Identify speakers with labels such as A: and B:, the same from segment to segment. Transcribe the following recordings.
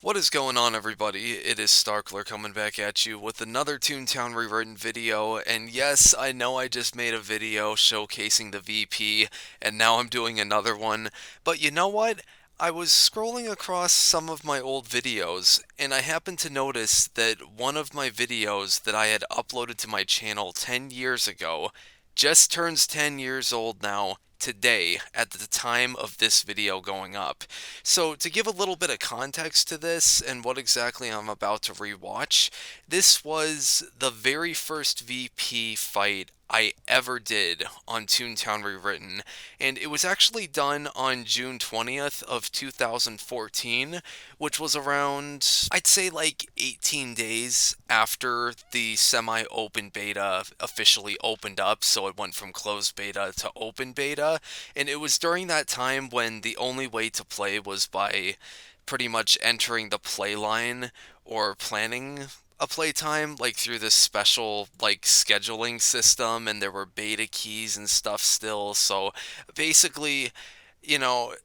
A: What is going on, everybody? It is Starkler coming back at you with another Toontown Rewritten video, and yes, I know I just made a video showcasing the VP, and now I'm doing another one, but you know what? I was scrolling across some of my old videos, and I happened to notice that one of my videos that I had uploaded to my channel 10 years ago just turns 10 years old now, today, at the time of this video going up. So, to give a little bit of context to this and what exactly I'm about to rewatch, this was the very first VP fight I ever did on Toontown Rewritten, and it was actually done on June 20th of 2014, which was around, I'd say like 18 days after the semi-open beta officially opened up, so it went from closed beta to open beta, and it was during that time when the only way to play was by pretty much entering the play line or planning a playtime like through this special like scheduling system, and there were beta keys and stuff still. So basically, you know,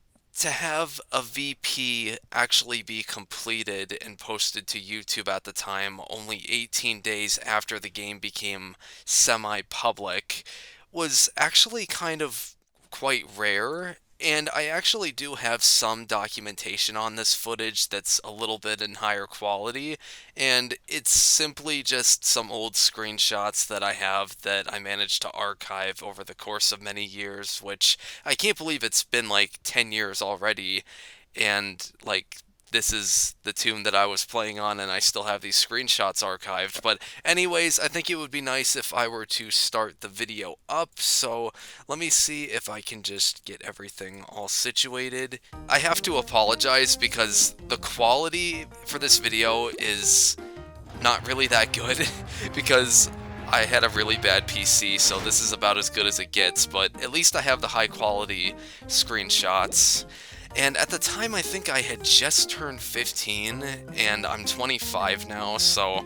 A: to have a VP actually be completed and posted to YouTube at the time, only 18 days after the game became semi-public, was actually kind of quite rare. And I actually do have some documentation on this footage that's a little bit in higher quality, and it's simply just some old screenshots that I have that I managed to archive over the course of many years, which I can't believe it's been like 10 years already, and like this is the tune that I was playing on and I still have these screenshots archived. But anyways, I think it would be nice if I were to start the video up, so let me see if I can just get everything all situated. I have to apologize because the quality for this video is not really that good because I had a really bad PC, so this is about as good as it gets, but at least I have the high quality screenshots. And at the time, I think I had just turned 15, and I'm 25 now, so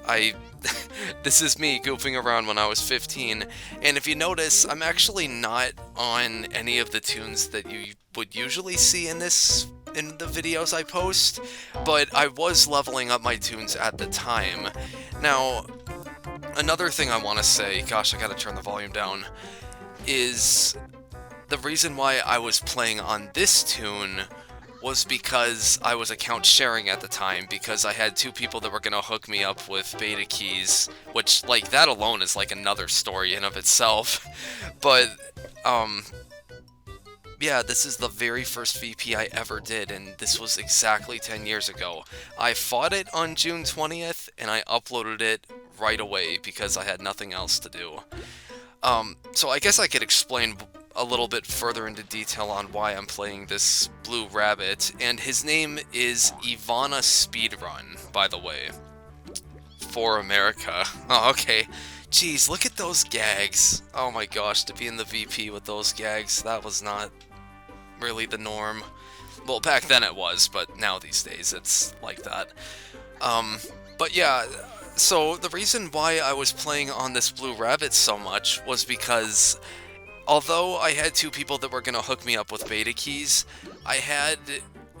A: I... this is me goofing around when I was 15, and if you notice, I'm actually not on any of the tunes that you would usually see in the videos I post, but I was leveling up my tunes at the time. Now, another thing I want to say, gosh, I gotta turn the volume down, is the reason why I was playing on this tune was because I was account sharing at the time, because I had two people that were going to hook me up with beta keys, which, like, that alone is like another story in of itself. But, yeah, this is the very first VP I ever did, and this was exactly 10 years ago. I fought it on June 20th, and I uploaded it right away because I had nothing else to do. So I guess I could explain a little bit further into detail on why I'm playing this Blue Rabbit, and his name is Ivana Speedrun, by the way. For America. Oh, okay. Jeez, look at those gags. Oh my gosh, to be in the VP with those gags, that was not really the norm. Well, back then it was, but now these days it's like that. But yeah, so the reason why I was playing on this Blue Rabbit so much was because although I had two people that were going to hook me up with beta keys, I had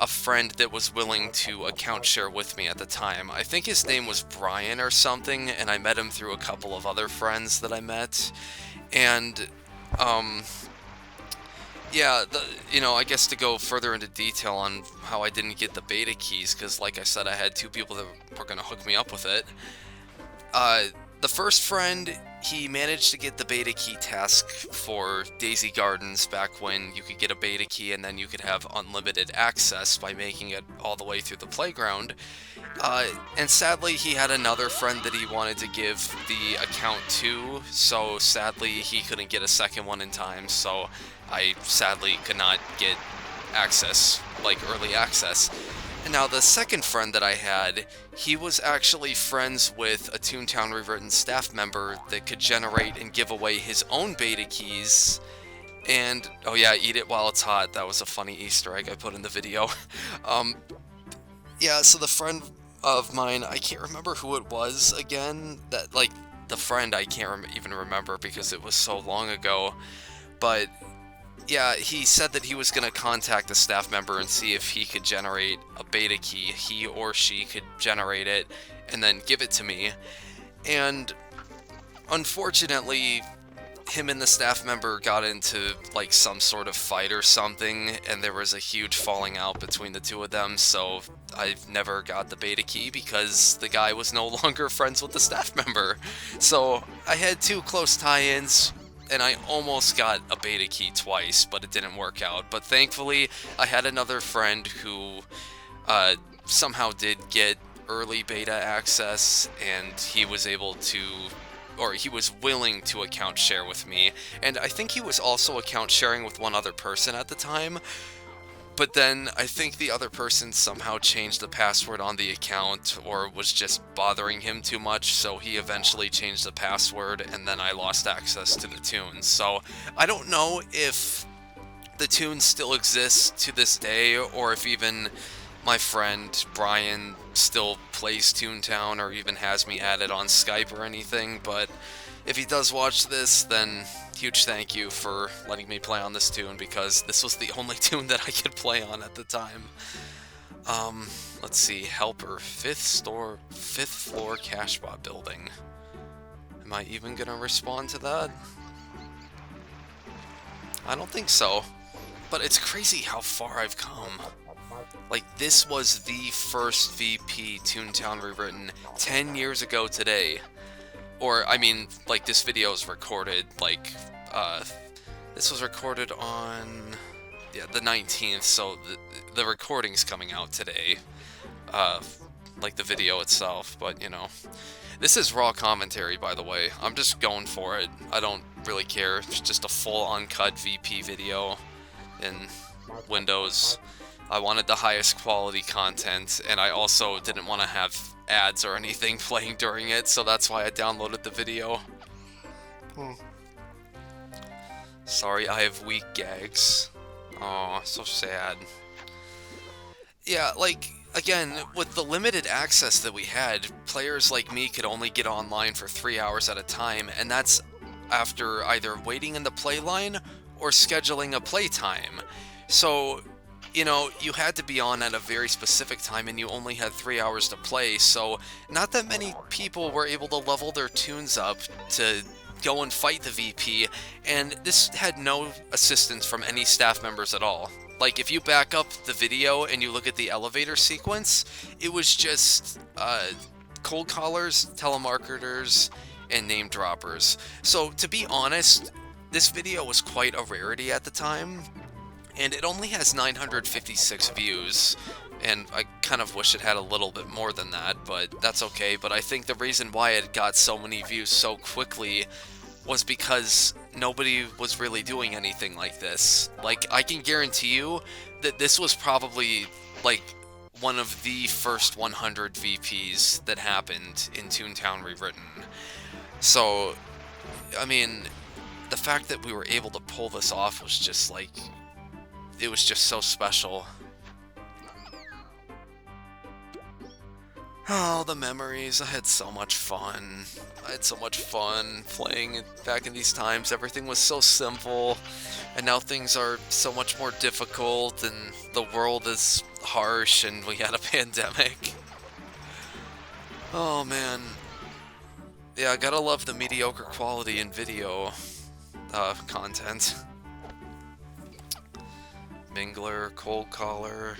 A: a friend that was willing to account share with me at the time. I think his name was Brian or something, and I met him through a couple of other friends that I met. And, yeah, I guess to go further into detail on how I didn't get the beta keys, because like I said, I had two people that were going to hook me up with it. The first friend, he managed to get the beta key task for Daisy Gardens back when you could get a beta key and then you could have unlimited access by making it all the way through the playground. And sadly, he had another friend that he wanted to give the account to, so sadly he couldn't get a second one in time, so I sadly could not get access, like early access. And now the second friend that I had, he was actually friends with a Toontown Rewritten staff member that could generate and give away his own beta keys. And, oh yeah, eat it while it's hot. That was a funny Easter egg I put in the video. Yeah, so the friend of mine, I can't remember who it was again. That, like, the friend I can't even remember because it was so long ago. But Yeah, he said that he was going to contact a staff member and see if he could generate a beta key. He or she could generate it and then give it to me. And unfortunately, him and the staff member got into like some sort of fight or something, and there was a huge falling out between the two of them, so I never got the beta key because the guy was no longer friends with the staff member. So I had two close tie-ins, and I almost got a beta key twice, but it didn't work out. But thankfully, I had another friend who uh, somehow did get early beta access, and he was able to, or he was willing to account share with me, and I think he was also account sharing with one other person at the time, but then I think the other person somehow changed the password on the account, or was just bothering him too much, so he eventually changed the password, and then I lost access to the tunes. So I don't know if the tune still exists to this day, or if even my friend Brian still plays Toontown or even has me added on Skype or anything, but if he does watch this, then huge thank you for letting me play on this tune, because this was the only tune that I could play on at the time. Let's see, helper, fifth floor Cashbot building. Am I even gonna respond to that? I don't think so. But it's crazy how far I've come. Like, this was the first VP Toontown Rewritten 10 years ago today. Or, I mean, like, this video is recorded, like, this was recorded on, yeah, the 19th, so the recording's coming out today. Like, the video itself, but, you know. This is raw commentary, by the way. I'm just going for it. I don't really care. It's just a full uncut VP video in Windows. I wanted the highest quality content, and I also didn't want to have ads or anything playing during it, so that's why I downloaded the video. Sorry, I have weak gags. Aw, so sad. Yeah, like, again, with the limited access that we had, players like me could only get online for 3 hours at a time, and that's after either waiting in the play line or scheduling a playtime. So, you know, you had to be on at a very specific time, and you only had 3 hours to play, so not that many people were able to level their tunes up to go and fight the VP, and this had no assistance from any staff members at all. Like, if you back up the video and you look at the elevator sequence, it was just cold callers, telemarketers, and name droppers. So, to be honest, this video was quite a rarity at the time, and it only has 956 views, and I kind of wish it had a little bit more than that, but that's okay. But I think the reason why it got so many views so quickly was because nobody was really doing anything like this. Like, I can guarantee you that this was probably, like, one of the first 100 VPs that happened in Toontown Rewritten. So, I mean, the fact that we were able to pull this off was just, like, it was just so special. Oh, the memories. I had so much fun. I had so much fun playing it back in these times. Everything was so simple, and now things are so much more difficult, and the world is harsh, and we had a pandemic. Oh, man. Yeah, I gotta love the mediocre quality in video content. Mingler, cold caller.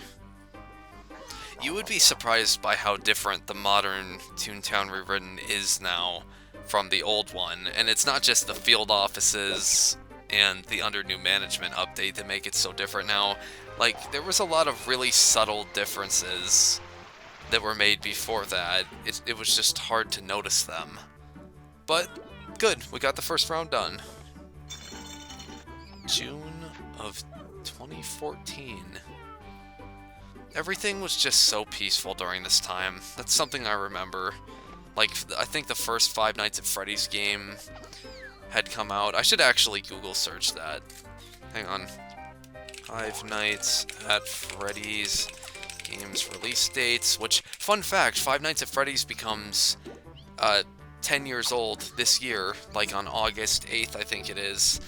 A: You would be surprised by how different the modern Toontown Rewritten is now from the old one, and it's not just the field offices and the under new management update that make it so different now. Like, there was a lot of really subtle differences that were made before that. It was just hard to notice them. But, good, we got the first round done. June of 2014. Everything was just so peaceful during this time. That's something I remember. Like, I think the first Five Nights at Freddy's game had come out. I should actually Google search that. Hang on. Five Nights at Freddy's games release dates, which, fun fact, Five Nights at Freddy's becomes 10 years old this year, like on August 8th, I think it is.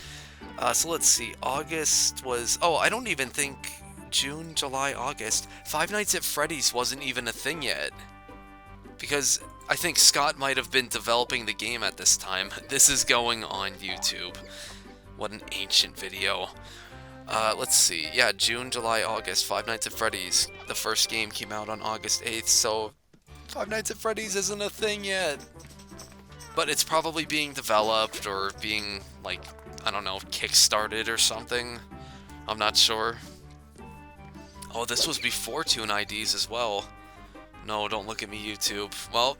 A: So let's see. August was. Oh, I don't even think June, July, August. Five Nights at Freddy's wasn't even a thing yet. Because I think Scott might have been developing the game at this time. This is going on YouTube. What an ancient video. Let's see. Yeah, June, July, August. Five Nights at Freddy's. The first game came out on August 8th, so Five Nights at Freddy's isn't a thing yet. But it's probably being developed or being, like, I don't know, kickstarted or something. I'm not sure. Oh, this was before Toon IDs as well. No, don't look at me, YouTube. Well,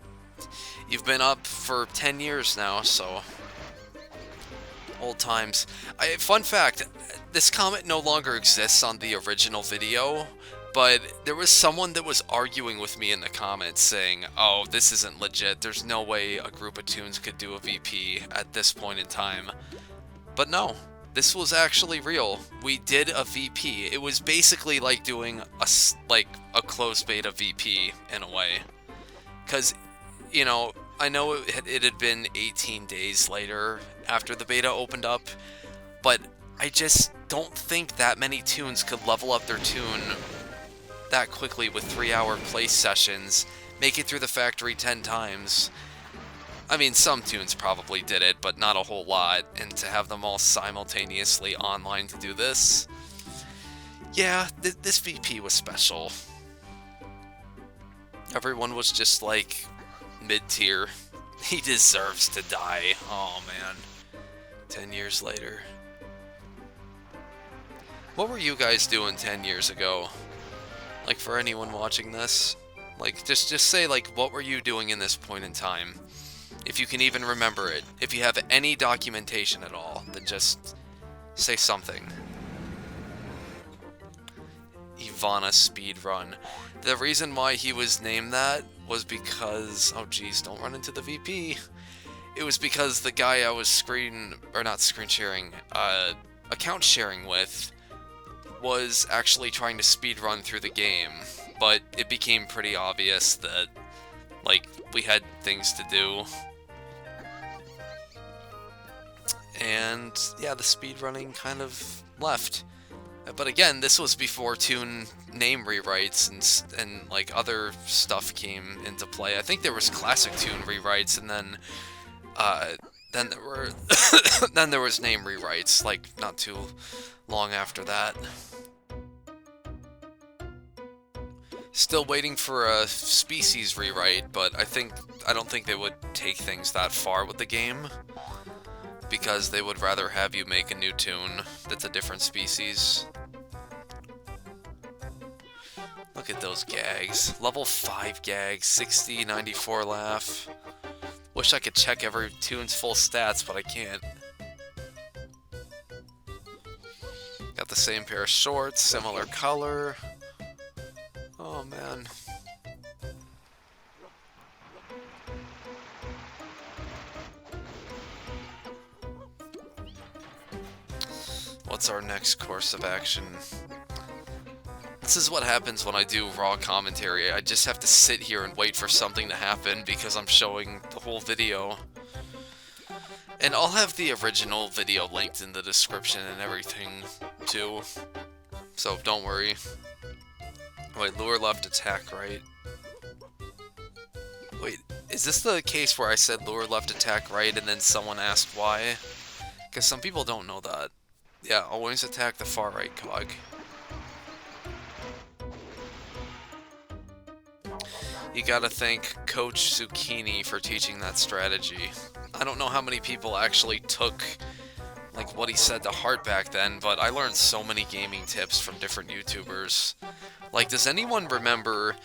A: you've been up for 10 years now, so... Old times. Fun fact, this comment no longer exists on the original video, but there was someone that was arguing with me in the comments saying, oh, this isn't legit, there's no way a group of toons could do a VP at this point in time. But no, this was actually real. We did a VP. It was basically like doing a closed beta VP in a way. Because, you know, I know it had been 18 days later after the beta opened up, but I just don't think that many toons could level up their toon that quickly with 3-hour play sessions, make it through the factory 10 times. I mean, some toons probably did it, but not a whole lot, and to have them all simultaneously online to do this, yeah, this VP was special. Everyone was just like, mid-tier. He deserves to die. Oh man. 10 years later. What were you guys doing 10 years ago? Like, for anyone watching this? Like, just say, like, what were you doing in this point in time? If you can even remember it. If you have any documentation at all, then just say something. Ivana speedrun. The reason why he was named that was because... Oh geez, don't run into the VP. It was because the guy I was account sharing with was actually trying to speedrun through the game, but it became pretty obvious that, like, we had things to do. And, yeah, the speedrunning kind of left. But again, this was before Toon name rewrites and like other stuff came into play. I think there was classic Toon rewrites, and then there were then there was name rewrites, like not too long after that. Still waiting for a species rewrite, but I don't think they would take things that far with the game, because they would rather have you make a new toon that's a different species. Look at those gags. Level 5 gags, 60, 94 laugh. Wish I could check every toon's full stats, but I can't. Got the same pair of shorts, similar color. Oh man. What's our next course of action? This is what happens when I do raw commentary. I just have to sit here and wait for something to happen because I'm showing the whole video. And I'll have the original video linked in the description and everything, too. So don't worry. Wait, lure left, attack right. Wait, is this the case where I said lure left, attack right, and then someone asked why? Because some people don't know that. Yeah, always attack the far right cog. You gotta thank Coach Zucchini for teaching that strategy. I don't know how many people actually took, like, what he said to heart back then, but I learned so many gaming tips from different YouTubers. Like, does anyone remember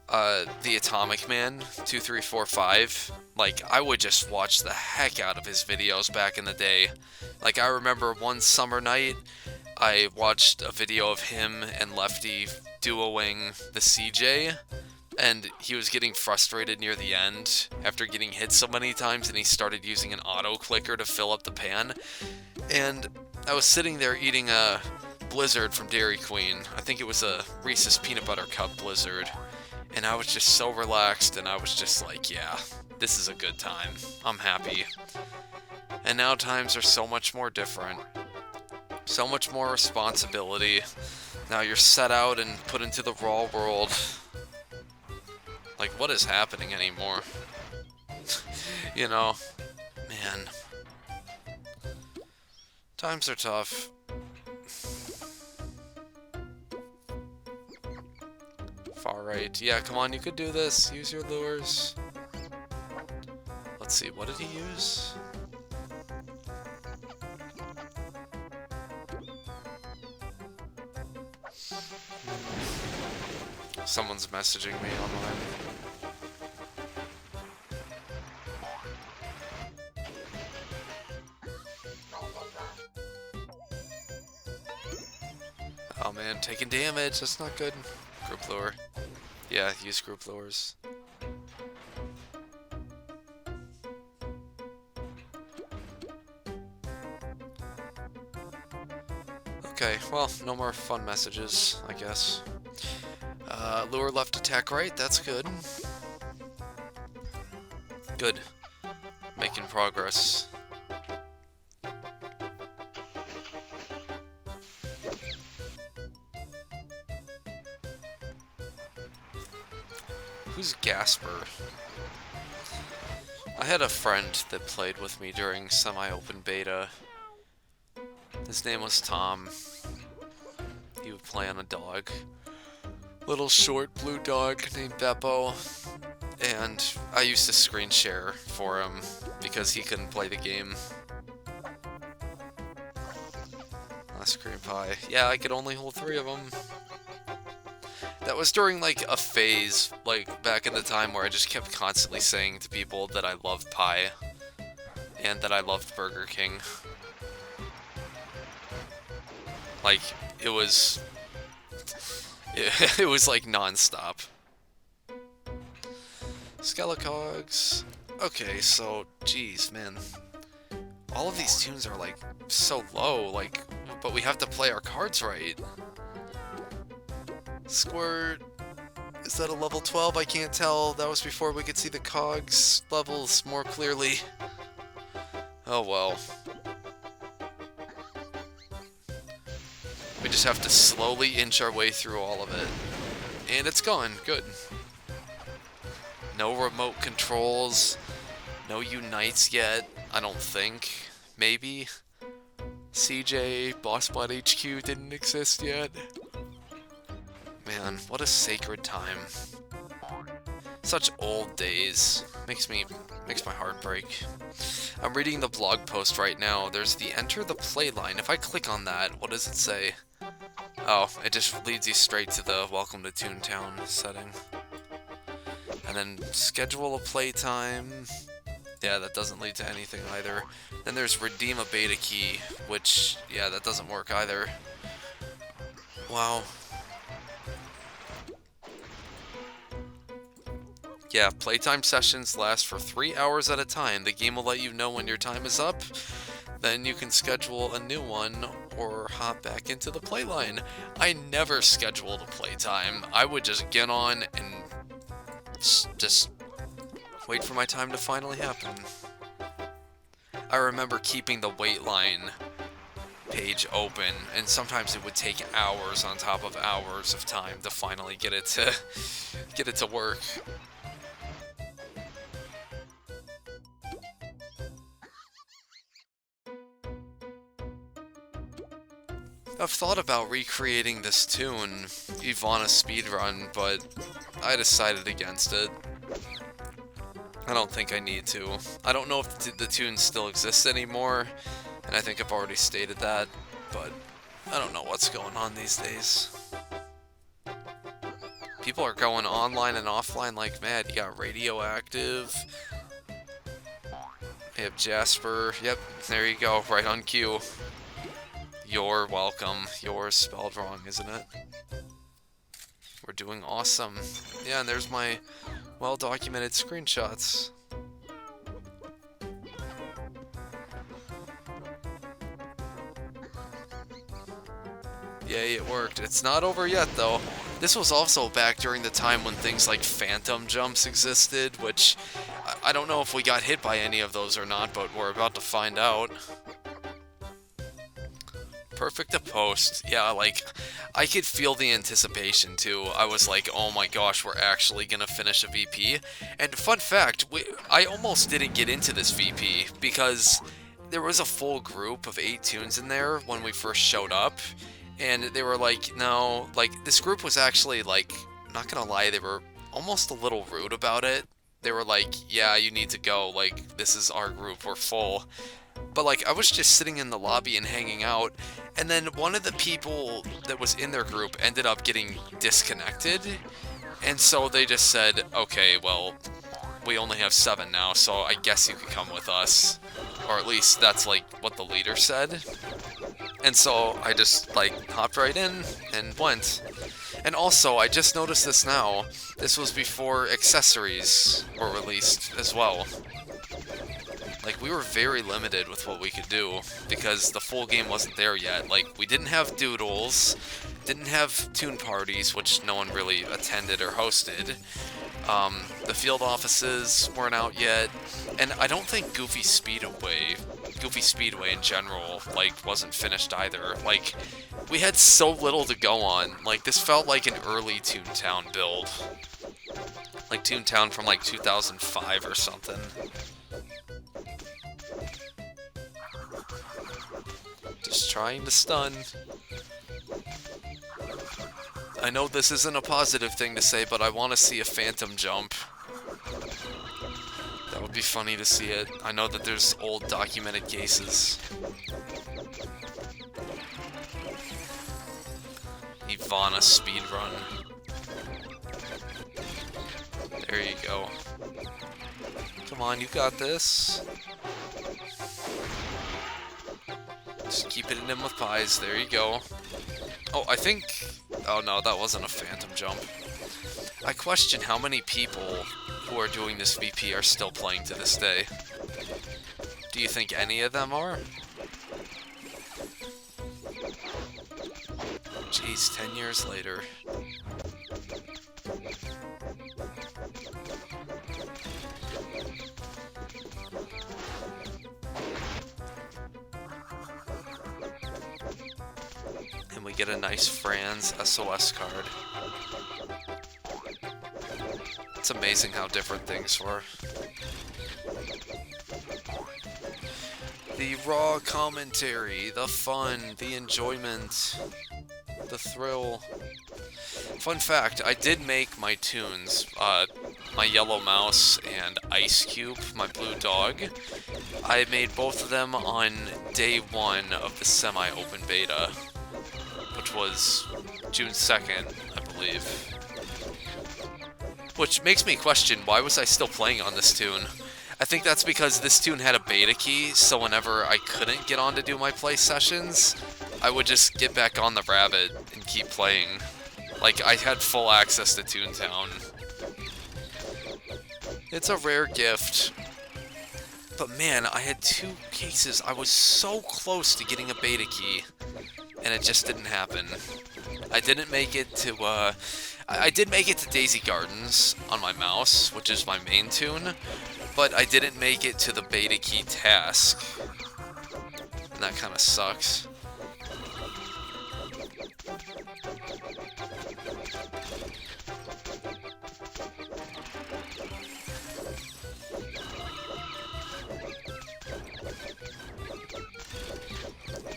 A: the Atomic Man 2345? Like, I would just watch the heck out of his videos back in the day. Like, I remember one summer night, I watched a video of him and Lefty duoing the CJ, and he was getting frustrated near the end after getting hit so many times, and he started using an auto clicker to fill up the pan. And I was sitting there eating a Blizzard from Dairy Queen. I think it was a Reese's Peanut Butter Cup Blizzard. And I was just so relaxed, and I was just like, yeah, this is a good time. I'm happy. And now times are so much more different. So much more responsibility. Now you're set out and put into the raw world. Like, what is happening anymore? You know, man. Times are tough. Far right. Yeah, come on, you could do this. Use your lures. Let's see, what did he use? Someone's messaging me online. Oh man, taking damage, that's not good. Group lure. Yeah, use group lures. Okay, well, no more fun messages, I guess. Lure left, attack right, that's good. Good. Making progress. Who's Gasper? I had a friend that played with me during semi-open beta. His name was Tom. He would play on a dog. Little short blue dog named Beppo. And I used to screen share for him because he couldn't play the game. Last cream pie. Yeah, I could only hold 3 of them. That was during, like, a phase, like, back in the time where I just kept constantly saying to people that I loved pie. And that I loved Burger King. Like, it was... It was, like, non-stop. Skelecogs. Okay, so, geez, man. All of these tunes are, like, so low, like, but we have to play our cards right. Squirt. Is that a level 12? I can't tell. That was before we could see the cogs levels more clearly. Oh well. We just have to slowly inch our way through all of it. And it's gone. Good. No remote controls. No unites yet, I don't think. Maybe. CJ, Bossbot HQ didn't exist yet. Man, what a sacred time. Such old days. Makes my heart break. I'm reading the blog post right now. There's the enter the play line. If I click on that, what does it say? Oh, it just leads you straight to the welcome to Toontown setting. And then schedule a playtime. Yeah, that doesn't lead to anything either. Then there's redeem a beta key, which, yeah, that doesn't work either. Wow. Yeah, playtime sessions last for 3 hours at a time. The game will let you know when your time is up. Then you can schedule a new one or hop back into the playline. I never scheduled a playtime. I would just get on and just wait for my time to finally happen. I remember keeping the wait line page open, and sometimes it would take hours on top of hours of time to finally get it to work. I've thought about recreating this tune, Ivana speedrun, but I decided against it. I don't think I need to. I don't know if the tune still exists anymore, and I think I've already stated that, but I don't know what's going on these days. People are going online and offline like mad. You got Radioactive. You have Jasper. Yep, there you go, right on cue. You're welcome. You're spelled wrong, isn't it? We're doing awesome. Yeah, and there's my well-documented screenshots. Yay, it worked. It's not over yet, though. This was also back during the time when things like phantom jumps existed, which I don't know if we got hit by any of those or not, but we're about to find out. Perfect to post. Yeah, like, I could feel the anticipation too. I was like, oh my gosh, we're actually gonna finish a VP. And fun fact, I almost didn't get into this VP because there was a full group of 8 tunes in there when we first showed up. And they were like, no, like, this group was actually, like, not gonna lie, they were almost a little rude about it. They were like, yeah, you need to go, like, this is our group, we're full. But like I was just sitting in the lobby and hanging out, and then one of the people that was in their group ended up getting disconnected, and so they just said, okay, well, we only have 7 now, so I guess you could come with us. Or at least that's like what the leader said. And so I just like hopped right in and went. And also, I just noticed this now, this was before accessories were released as well. Like, we were very limited with what we could do, because the full game wasn't there yet. Like, we didn't have doodles, didn't have tune parties, which no one really attended or hosted. The field offices weren't out yet, and I don't think Goofy Speedway in general, like, wasn't finished either. Like, we had so little to go on. Like, this felt like an early Toontown build. Like, Toontown from, like, 2005 or something. Just trying to stun. I know this isn't a positive thing to say, but I want to see a phantom jump. That would be funny to see it. I know that there's old documented cases. Ivana speedrun. There you go. Come on, you got this. Just keep it in with pies. There you go. Oh, I think... Oh no, that wasn't a phantom jump. I question how many people who are doing this VP are still playing to this day. Do you think any of them are? Jeez, 10 years later. And we get a nice Franz SOS card. It's amazing how different things were. The raw commentary, the fun, the enjoyment, the thrill. Fun fact, I did make my tunes, my Yellow Mouse and Ice Cube, my blue dog. I made both of them on day 1 of the semi-open beta, which was June 2nd, I believe. Which makes me question, why was I still playing on this tune? I think that's because this tune had a beta key, so whenever I couldn't get on to do my play sessions, I would just get back on the rabbit and keep playing. Like, I had full access to Toontown. It's a rare gift. But man, I had 2 cases. I was so close to getting a beta key, and it just didn't happen. I didn't make it to, I did make it to Daisy Gardens on my mouse, which is my main tune, but I didn't make it to the beta key task. And that kind of sucks.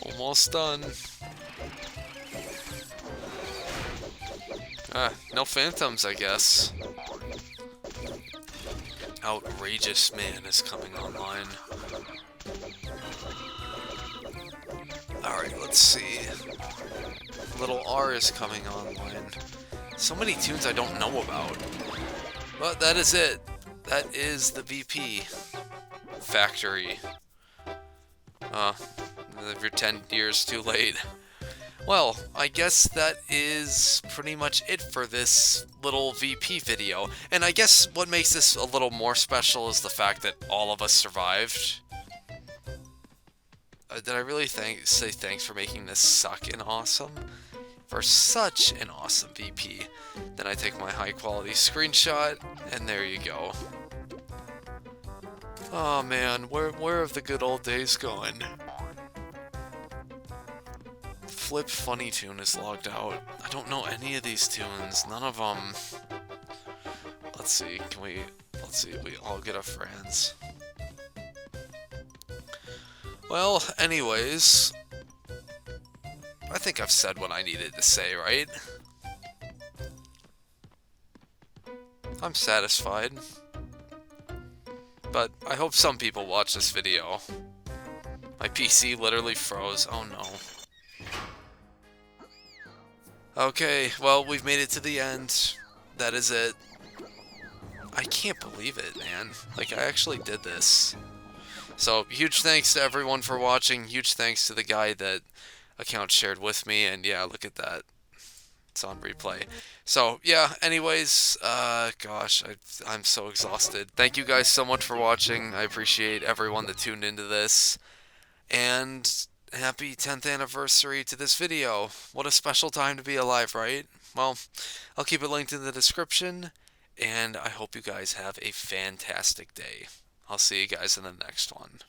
A: Almost done. No phantoms, I guess. Outrageous Man is coming online. Alright, let's see. Little R is coming online. So many tunes I don't know about. But that is it. That is the VP factory. You're 10 years too late. Well, I guess that is pretty much it for this little VP video. And I guess what makes this a little more special is the fact that all of us survived. Did I really say thanks for making this suck and awesome? For such an awesome VP. Then I take my high quality screenshot, and there you go. Oh man, where have the good old days gone? Flip Funny Tune is logged out. I don't know any of these tunes. None of them. Let's see. Let's see. We all get a friends. Well, anyways, I think I've said what I needed to say, right? I'm satisfied. But I hope some people watch this video. My PC literally froze. Oh no. Okay, well, we've made it to the end. That is it. I can't believe it, man. Like, I actually did this. So, huge thanks to everyone for watching. Huge thanks to the guy that account shared with me. And yeah, look at that. It's on replay. So, yeah, anyways, gosh, I'm so exhausted. Thank you guys so much for watching. I appreciate everyone that tuned into this. And happy 10th anniversary to this video. What a special time to be alive, right? Well, I'll keep it linked in the description. And I hope you guys have a fantastic day. I'll see you guys in the next one.